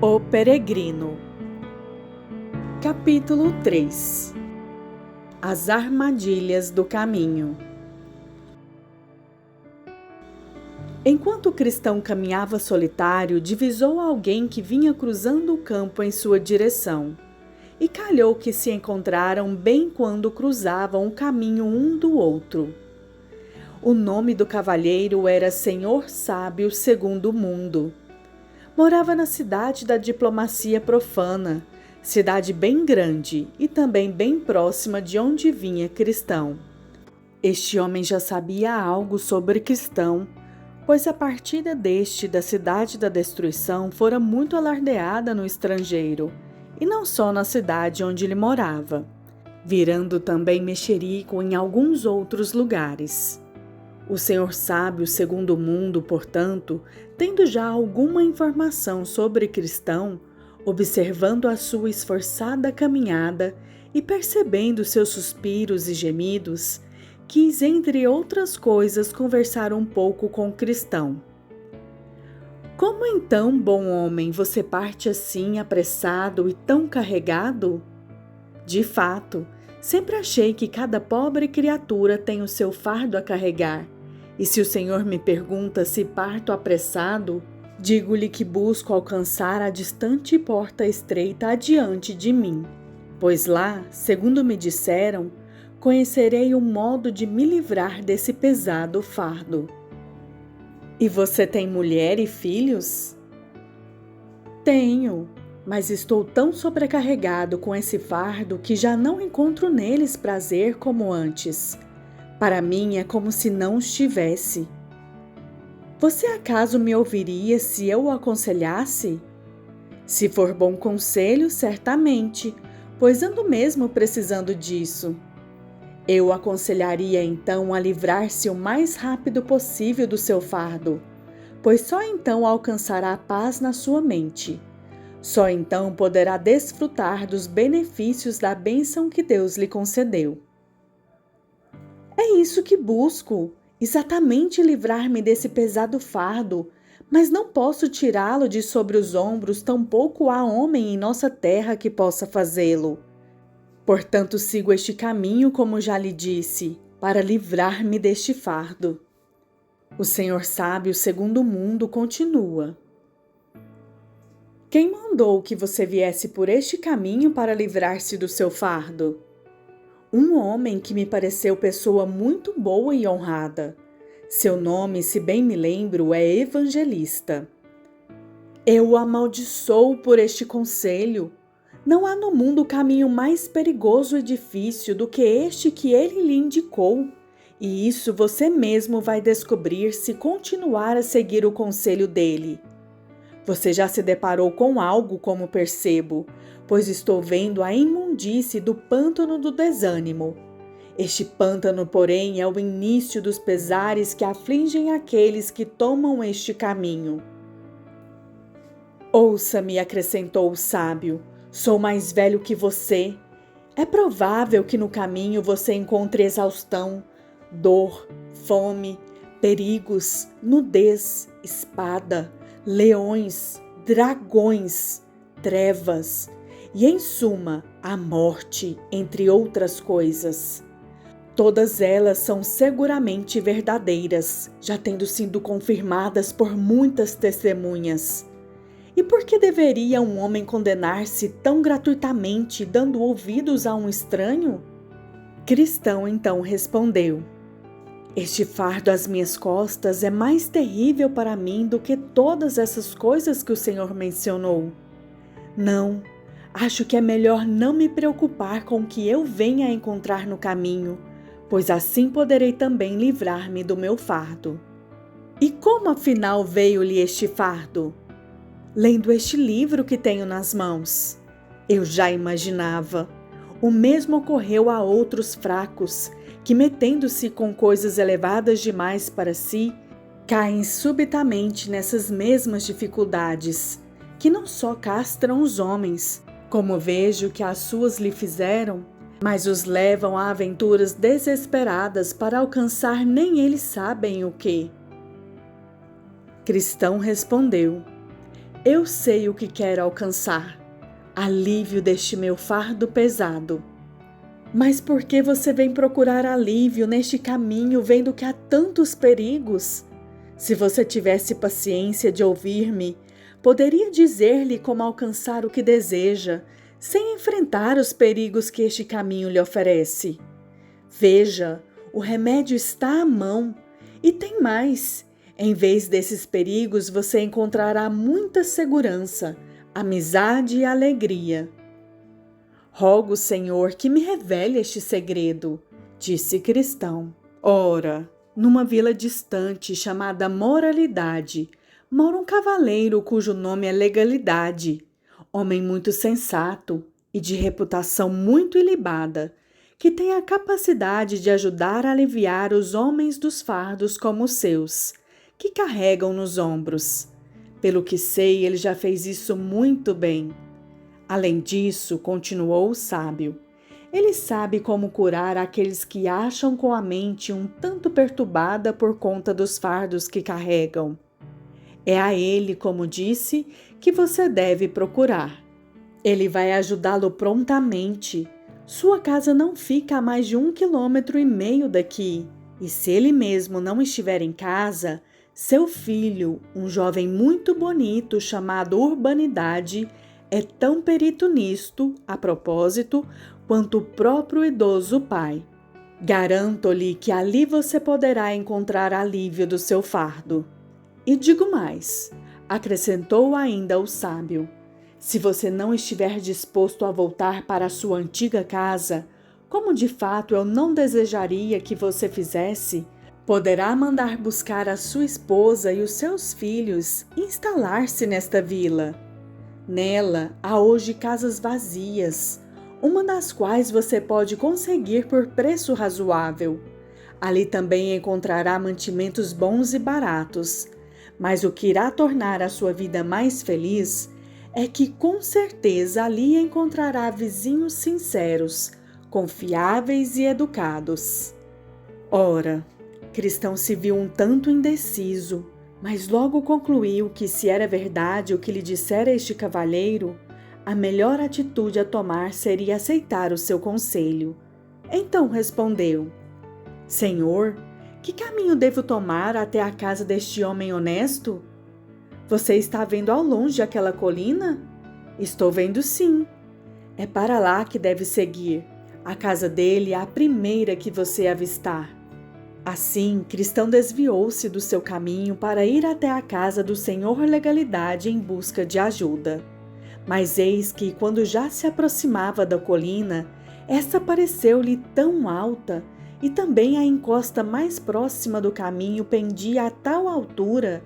O Peregrino. Capítulo 3. As armadilhas do caminho. Enquanto o cristão caminhava solitário, divisou alguém que vinha cruzando o campo em sua direção. E calhou que se encontraram bem quando cruzavam o caminho um do outro. O nome do cavalheiro era Senhor Sábio segundo o mundo. Morava na cidade da diplomacia profana, cidade bem grande e também bem próxima de onde vinha Cristão. Este homem já sabia algo sobre Cristão, pois a partida deste da cidade da destruição fora muito alardeada no estrangeiro, e não só na cidade onde ele morava, virando também mexerico em alguns outros lugares. O Senhor Sábio segundo o mundo, portanto, tendo já alguma informação sobre Cristão, observando a sua esforçada caminhada e percebendo seus suspiros e gemidos, quis, entre outras coisas, conversar um pouco com Cristão. Como então, bom homem, você parte assim apressado e tão carregado? De fato, sempre achei que cada pobre criatura tem o seu fardo a carregar. E se o Senhor me pergunta se parto apressado, digo-lhe que busco alcançar a distante porta estreita adiante de mim, pois lá, segundo me disseram, conhecerei o modo de me livrar desse pesado fardo. E você tem mulher e filhos? Tenho, mas estou tão sobrecarregado com esse fardo que já não encontro neles prazer como antes. Para mim é como se não estivesse. Você acaso me ouviria se eu o aconselhasse? Se for bom conselho, certamente, pois ando mesmo precisando disso. Eu o aconselharia então a livrar-se o mais rápido possível do seu fardo, pois só então alcançará a paz na sua mente. Só então poderá desfrutar dos benefícios da bênção que Deus lhe concedeu. É isso que busco, exatamente livrar-me desse pesado fardo, mas não posso tirá-lo de sobre os ombros, tampouco há homem em nossa terra que possa fazê-lo. Portanto, sigo este caminho, como já lhe disse, para livrar-me deste fardo. O Senhor Sábio segundo o mundo continua. Quem mandou que você viesse por este caminho para livrar-se do seu fardo? Um homem que me pareceu pessoa muito boa e honrada. Seu nome, se bem me lembro, é Evangelista. Eu o amaldiçoo por este conselho. Não há no mundo caminho mais perigoso e difícil do que este que ele lhe indicou. E isso você mesmo vai descobrir se continuar a seguir o conselho dele. Você já se deparou com algo, como percebo, pois estou vendo a imundície do pântano do desânimo. Este pântano, porém, é o início dos pesares que afligem aqueles que tomam este caminho. Ouça-me, acrescentou o sábio, sou mais velho que você. É provável que no caminho você encontre exaustão, dor, fome, perigos, nudez, espada, leões, dragões, trevas e, em suma, a morte, entre outras coisas. Todas elas são seguramente verdadeiras, já tendo sido confirmadas por muitas testemunhas. E por que deveria um homem condenar-se tão gratuitamente, dando ouvidos a um estranho? Cristão então respondeu: Este fardo às minhas costas é mais terrível para mim do que todas essas coisas que o Senhor mencionou. Não, acho que é melhor não me preocupar com o que eu venha a encontrar no caminho, pois assim poderei também livrar-me do meu fardo. E como afinal veio-lhe este fardo? Lendo este livro que tenho nas mãos. Eu já imaginava. O mesmo ocorreu a outros fracos, que, metendo-se com coisas elevadas demais para si, caem subitamente nessas mesmas dificuldades, que não só castram os homens, como vejo que as suas lhe fizeram, mas os levam a aventuras desesperadas para alcançar nem eles sabem o que. Cristão respondeu: Eu sei o que quero alcançar: alívio deste meu fardo pesado. Mas por que você vem procurar alívio neste caminho, vendo que há tantos perigos? Se você tivesse paciência de ouvir-me, poderia dizer-lhe como alcançar o que deseja, sem enfrentar os perigos que este caminho lhe oferece. Veja, o remédio está à mão. E tem mais: em vez desses perigos, você encontrará muita segurança, amizade e alegria. Rogo, Senhor, que me revele este segredo, disse Cristão. Ora, numa vila distante chamada Moralidade, mora um cavaleiro cujo nome é Legalidade, homem muito sensato e de reputação muito ilibada, que tem a capacidade de ajudar a aliviar os homens dos fardos como os seus, que carregam nos ombros. Pelo que sei, ele já fez isso muito bem. Além disso, continuou o sábio, ele sabe como curar aqueles que acham com a mente um tanto perturbada por conta dos fardos que carregam. É a ele, como disse, que você deve procurar. Ele vai ajudá-lo prontamente. Sua casa não fica a mais de 1,5 km daqui, e se ele mesmo não estiver em casa, seu filho, um jovem muito bonito chamado Urbanidade, é tão perito nisto, a propósito, quanto o próprio idoso pai. Garanto-lhe que ali você poderá encontrar alívio do seu fardo. E digo mais, acrescentou ainda o sábio, se você não estiver disposto a voltar para a sua antiga casa, como de fato eu não desejaria que você fizesse, poderá mandar buscar a sua esposa e os seus filhos e instalar-se nesta vila. Nela há hoje casas vazias, uma das quais você pode conseguir por preço razoável. Ali também encontrará mantimentos bons e baratos, mas o que irá tornar a sua vida mais feliz é que com certeza ali encontrará vizinhos sinceros, confiáveis e educados. Ora, Cristão se viu um tanto indeciso, mas logo concluiu que, se era verdade o que lhe dissera este cavalheiro, a melhor atitude a tomar seria aceitar o seu conselho. Então respondeu: Senhor, que caminho devo tomar até a casa deste homem honesto? Você está vendo ao longe aquela colina? Estou vendo, sim. É para lá que deve seguir. A casa dele é a primeira que você avistar. Assim, Cristão desviou-se do seu caminho para ir até a casa do Senhor Legalidade em busca de ajuda. Mas eis que, quando já se aproximava da colina, esta pareceu-lhe tão alta, e também a encosta mais próxima do caminho pendia a tal altura,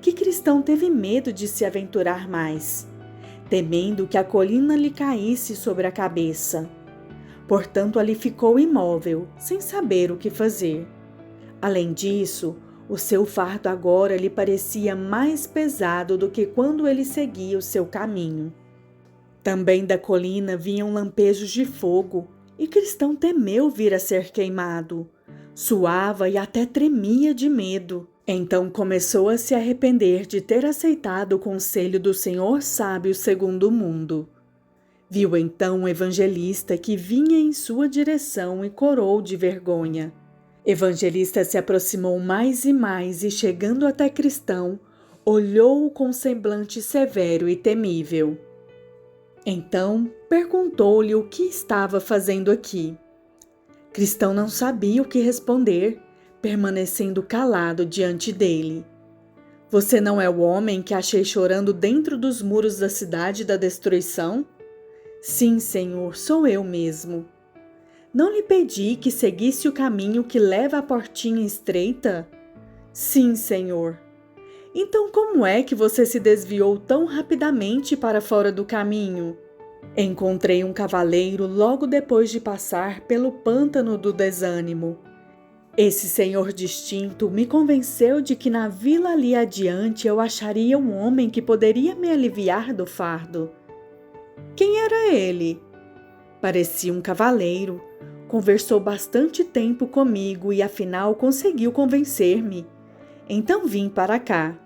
que Cristão teve medo de se aventurar mais, temendo que a colina lhe caísse sobre a cabeça. Portanto, ali ficou imóvel, sem saber o que fazer. Além disso, o seu fardo agora lhe parecia mais pesado do que quando ele seguia o seu caminho. Também da colina vinham lampejos de fogo, e Cristão temeu vir a ser queimado. Suava e até tremia de medo. Então começou a se arrepender de ter aceitado o conselho do Senhor Sábio segundo o mundo. Viu então um evangelista que vinha em sua direção e corou de vergonha. Evangelista se aproximou mais e mais e, chegando até Cristão, olhou-o com semblante severo e temível. Então perguntou-lhe o que estava fazendo aqui. Cristão não sabia o que responder, permanecendo calado diante dele. Você não é o homem que achei chorando dentro dos muros da cidade da destruição? Sim, Senhor, sou eu mesmo. Não lhe pedi que seguisse o caminho que leva à portinha estreita? Sim, Senhor. Então como é que você se desviou tão rapidamente para fora do caminho? Encontrei um cavaleiro logo depois de passar pelo pântano do desânimo. Esse senhor distinto me convenceu de que na vila ali adiante eu acharia um homem que poderia me aliviar do fardo. Quem era ele? Parecia um cavaleiro. Conversou bastante tempo comigo e afinal conseguiu convencer-me. Então vim para cá.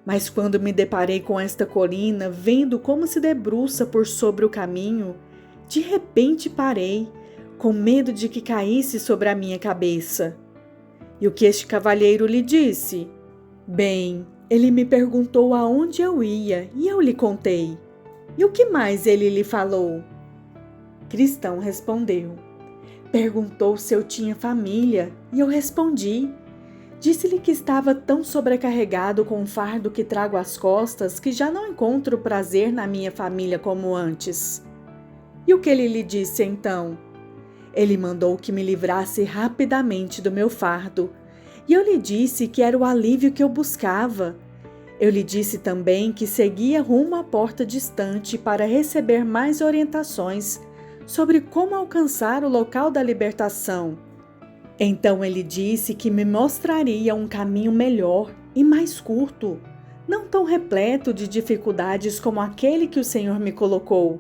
Mas quando me deparei com esta colina, vendo como se debruça por sobre o caminho, de repente parei, com medo de que caísse sobre a minha cabeça. E o que este cavalheiro lhe disse? Bem, ele me perguntou aonde eu ia e eu lhe contei. E o que mais ele lhe falou? Cristão respondeu. Perguntou se eu tinha família e eu respondi. Disse-lhe que estava tão sobrecarregado com o fardo que trago às costas que já não encontro prazer na minha família como antes. E o que ele lhe disse então? Ele mandou que me livrasse rapidamente do meu fardo, e eu lhe disse que era o alívio que eu buscava. Eu lhe disse também que seguia rumo à porta distante para receber mais orientações sobre como alcançar o local da libertação. Então ele disse que me mostraria um caminho melhor e mais curto, não tão repleto de dificuldades como aquele que o Senhor me colocou.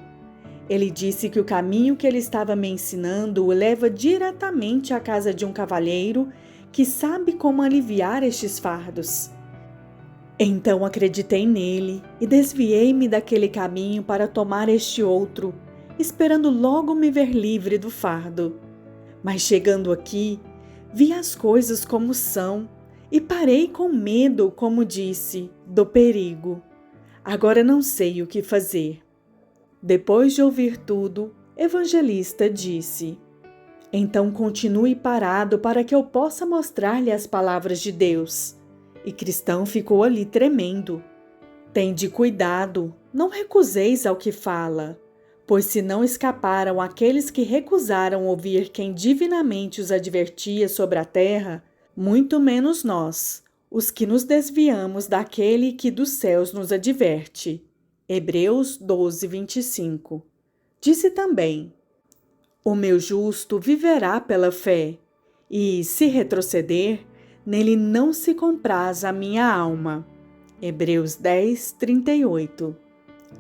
Ele disse que o caminho que ele estava me ensinando o leva diretamente à casa de um cavalheiro que sabe como aliviar estes fardos. Então acreditei nele e desviei-me daquele caminho para tomar este outro, esperando logo me ver livre do fardo. Mas chegando aqui, vi as coisas como são e parei com medo, como disse, do perigo. Agora não sei o que fazer. Depois de ouvir tudo, Evangelista disse: Então continue parado para que eu possa mostrar-lhe as palavras de Deus. E Cristão ficou ali tremendo. Tende cuidado, não recuseis ao que fala, pois se não escaparam aqueles que recusaram ouvir quem divinamente os advertia sobre a terra, muito menos nós, os que nos desviamos daquele que dos céus nos adverte. Hebreus 12, 25. Disse também: O meu justo viverá pela fé, e, se retroceder, nele não se compraz a minha alma. Hebreus 10, 38.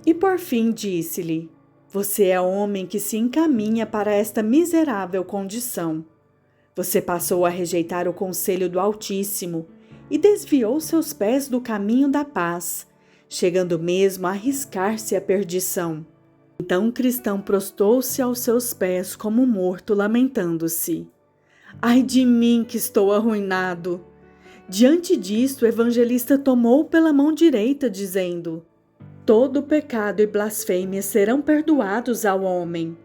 E por fim disse-lhe: Você é homem que se encaminha para esta miserável condição. Você passou a rejeitar o conselho do Altíssimo e desviou seus pés do caminho da paz, chegando mesmo a arriscar-se à perdição. Então Cristão prostrou-se aos seus pés como morto, lamentando-se. Ai de mim que estou arruinado! Diante disto, o evangelista tomou pela mão direita, dizendo: Todo pecado e blasfêmia serão perdoados ao homem.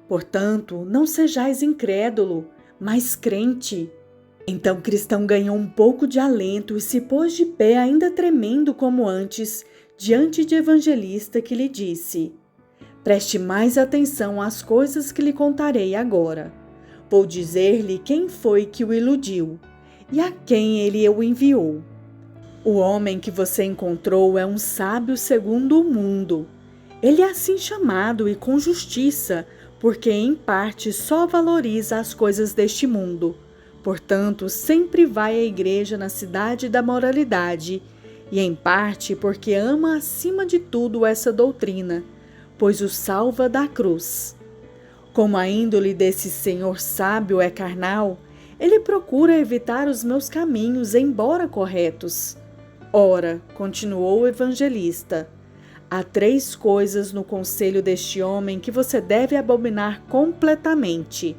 Portanto, não sejais incrédulo, mas crente. Então Cristão ganhou um pouco de alento e se pôs de pé, ainda tremendo como antes, diante de Evangelista, que lhe disse: Preste mais atenção às coisas que lhe contarei agora. Vou dizer-lhe quem foi que o iludiu e a quem ele o enviou. O homem que você encontrou é um sábio segundo o mundo. Ele é assim chamado e com justiça, porque em parte só valoriza as coisas deste mundo. Portanto, sempre vai à igreja na cidade da moralidade, e em parte porque ama acima de tudo essa doutrina, pois o salva da cruz. Como a índole desse senhor sábio é carnal, ele procura evitar os meus caminhos, embora corretos. Ora, continuou o evangelista, há 3 coisas no conselho deste homem que você deve abominar completamente.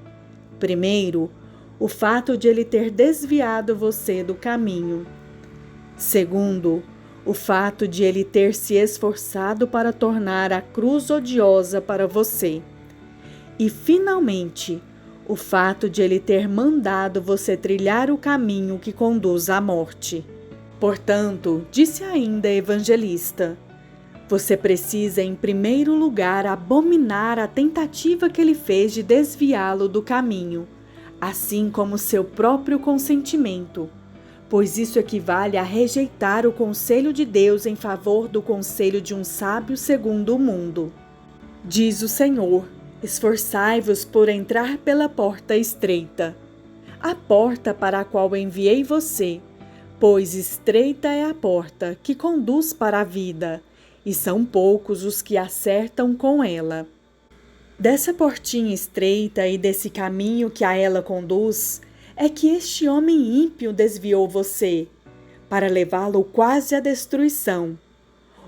Primeiro, o fato de ele ter desviado você do caminho. Segundo, o fato de ele ter se esforçado para tornar a cruz odiosa para você. E, finalmente, o fato de ele ter mandado você trilhar o caminho que conduz à morte. Portanto, disse ainda a evangelista, você precisa, em primeiro lugar, abominar a tentativa que ele fez de desviá-lo do caminho, assim como seu próprio consentimento, pois isso equivale a rejeitar o conselho de Deus em favor do conselho de um sábio segundo o mundo. Diz o Senhor: esforçai-vos por entrar pela porta estreita, a porta para a qual enviei você, pois estreita é a porta que conduz para a vida, e são poucos os que acertam com ela. Dessa portinha estreita e desse caminho que a ela conduz, é que este homem ímpio desviou você, para levá-lo quase à destruição.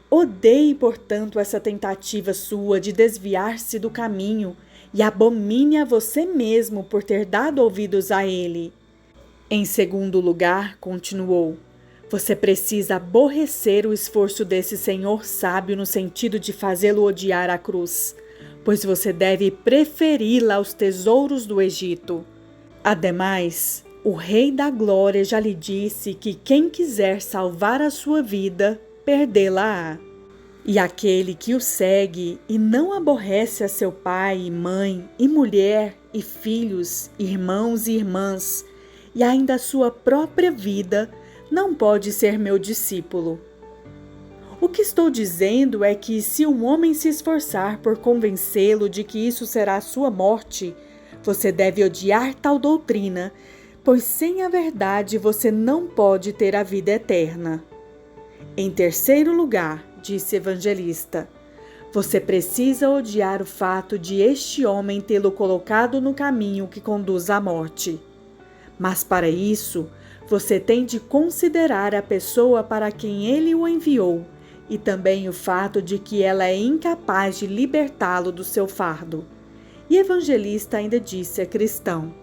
Odeie, portanto, essa tentativa sua de desviar-se do caminho e abomine a você mesmo por ter dado ouvidos a ele. Em segundo lugar, continuou, você precisa aborrecer o esforço desse senhor sábio no sentido de fazê-lo odiar a cruz, pois você deve preferi-la aos tesouros do Egito. Ademais, o Rei da Glória já lhe disse que quem quiser salvar a sua vida, perdê-la-á. E aquele que o segue e não aborrece a seu pai e mãe, e mulher, e filhos, irmãos e irmãs, e ainda a sua própria vida, não pode ser meu discípulo. O que estou dizendo é que se um homem se esforçar por convencê-lo de que isso será a sua morte, você deve odiar tal doutrina, pois sem a verdade você não pode ter a vida eterna. Em terceiro lugar, disse Evangelista, você precisa odiar o fato de este homem tê-lo colocado no caminho que conduz à morte. Mas para isso, você tem de considerar a pessoa para quem ele o enviou e também o fato de que ela é incapaz de libertá-lo do seu fardo. E Evangelista ainda disse a cristão,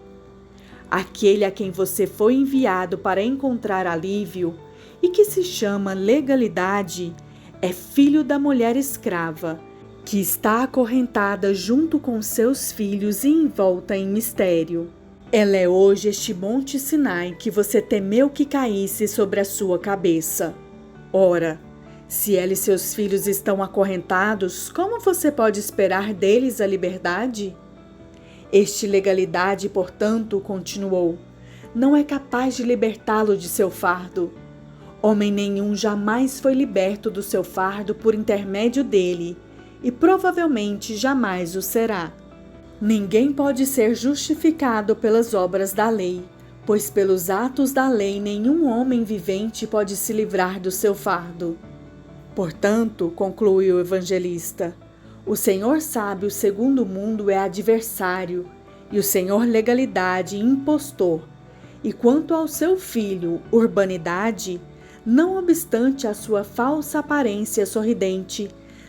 aquele a quem você foi enviado para encontrar alívio e que se chama legalidade, é filho da mulher escrava, que está acorrentada junto com seus filhos e envolta em mistério. Ela é hoje este monte Sinai que você temeu que caísse sobre a sua cabeça. Ora, se ela e seus filhos estão acorrentados, como você pode esperar deles a liberdade? Este legalidade, portanto, continuou, não é capaz de libertá-lo de seu fardo. Homem nenhum jamais foi liberto do seu fardo por intermédio dele, e provavelmente jamais o será. Ninguém pode ser justificado pelas obras da lei, pois pelos atos da lei nenhum homem vivente pode se livrar do seu fardo. Portanto, conclui o evangelista, o Senhor sábio segundo o mundo é adversário, e o Senhor legalidade impostor. E quanto ao seu filho, urbanidade, não obstante a sua falsa aparência sorridente,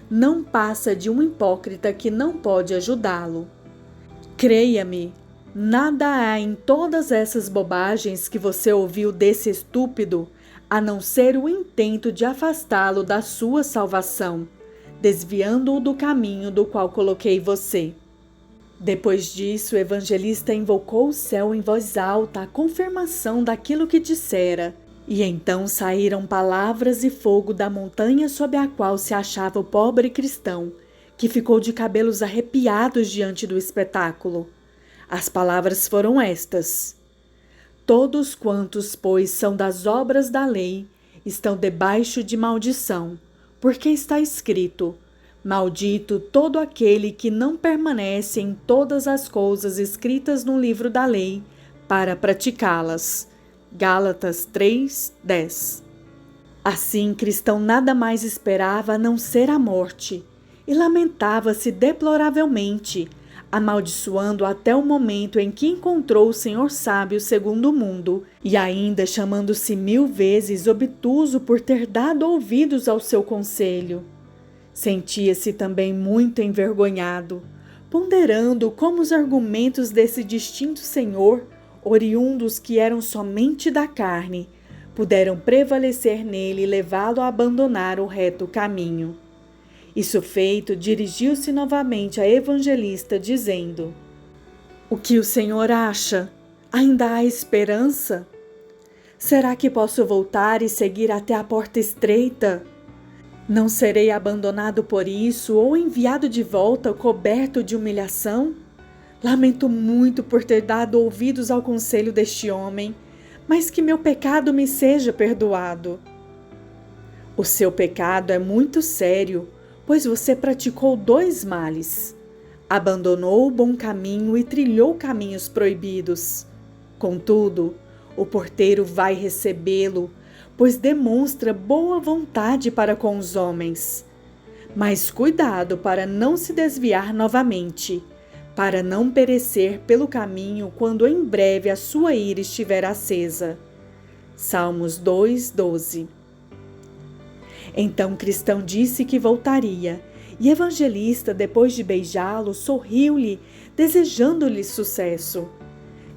não passa de um hipócrita que não pode ajudá-lo. Creia-me, nada há em todas essas bobagens que você ouviu desse estúpido, a não ser o intento de afastá-lo da sua salvação, desviando-o do caminho do qual coloquei você. Depois disso, o evangelista invocou o céu em voz alta a confirmação daquilo que dissera, e então saíram palavras e fogo da montanha sob a qual se achava o pobre cristão, que ficou de cabelos arrepiados diante do espetáculo. As palavras foram estas: todos quantos, pois, são das obras da lei, estão debaixo de maldição, porque está escrito: maldito todo aquele que não permanece em todas as coisas escritas no livro da lei para praticá-las. Gálatas 3:10. Assim, cristão nada mais esperava a não ser a morte, e lamentava-se deploravelmente, amaldiçoando até o momento em que encontrou o Senhor sábio segundo o mundo, e ainda chamando-se 1000 vezes obtuso por ter dado ouvidos ao seu conselho. Sentia-se também muito envergonhado, ponderando como os argumentos desse distinto senhor, oriundos que eram somente da carne, puderam prevalecer nele e levá-lo a abandonar o reto caminho. Isso feito, dirigiu-se novamente a evangelista, dizendo: o que o Senhor acha? Ainda há esperança? Será que posso voltar e seguir até a porta estreita? Não serei abandonado por isso ou enviado de volta coberto de humilhação? Lamento muito por ter dado ouvidos ao conselho deste homem, mas que meu pecado me seja perdoado. O seu pecado é muito sério, pois você praticou 2 males. Abandonou o bom caminho e trilhou caminhos proibidos. Contudo, o porteiro vai recebê-lo, pois demonstra boa vontade para com os homens. Mas cuidado para não se desviar novamente, para não perecer pelo caminho quando em breve a sua ira estiver acesa. Salmos 2:12. Então Cristão disse que voltaria, e Evangelista, depois de beijá-lo, sorriu-lhe, desejando-lhe sucesso.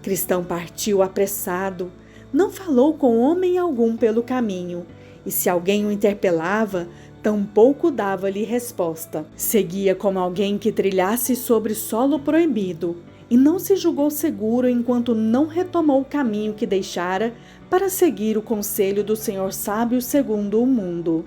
Cristão partiu apressado, não falou com homem algum pelo caminho, e se alguém o interpelava, tampouco dava-lhe resposta. Seguia como alguém que trilhasse sobre solo proibido, e não se julgou seguro enquanto não retomou o caminho que deixara para seguir o conselho do Senhor sábio segundo o mundo.